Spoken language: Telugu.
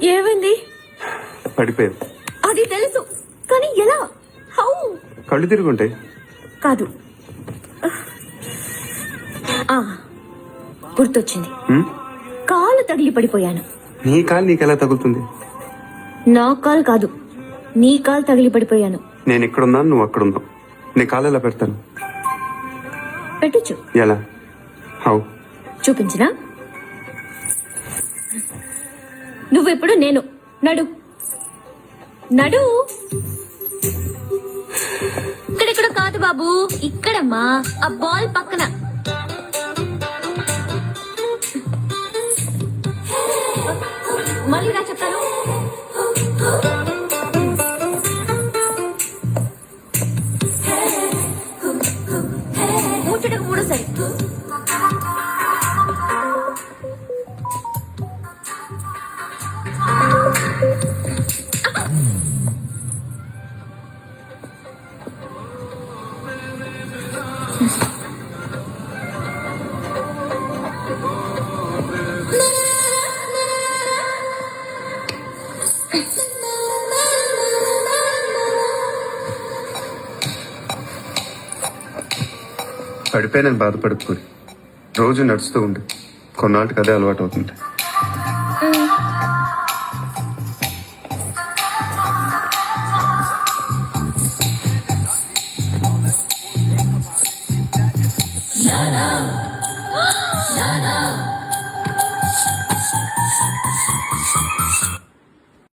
ఏమైంది? పడిపోయావు. అది తెలుసు, కానీ ఎలా? హౌ? కళ్ళు తిరుగుంటాయి. కాదు, గుర్తొచ్చింది. కాలు తగిలి పడిపోయాను. నీ కాలు నీకెలా తగులుతుంది? నా కాలు కాదు, నీ కాలు తగిలి పడిపోయాను. నేను ఎక్కడున్నాను, నువ్వు అక్కడున్నావు. నీ కాలు ఎలా పెడతాను? పెట్టచ్చు. ఎలా? హౌ? చూపించినా? నువ్వెప్పుడు నేను. నడు నడు. ఇక్కడెక్కడ కాదు బాబు, ఇక్కడమ్మా, ఆ బాల్ పక్కన. మళ్ళీ రా చెప్తాను. కూర్చోడానికి మూడో సరి. పడిపోయి నేను బాధపడుకోరు. రోజు నడుస్తూ ఉండు, కొన్నాళ్ళకి అదే అలవాటు అవుతుంది.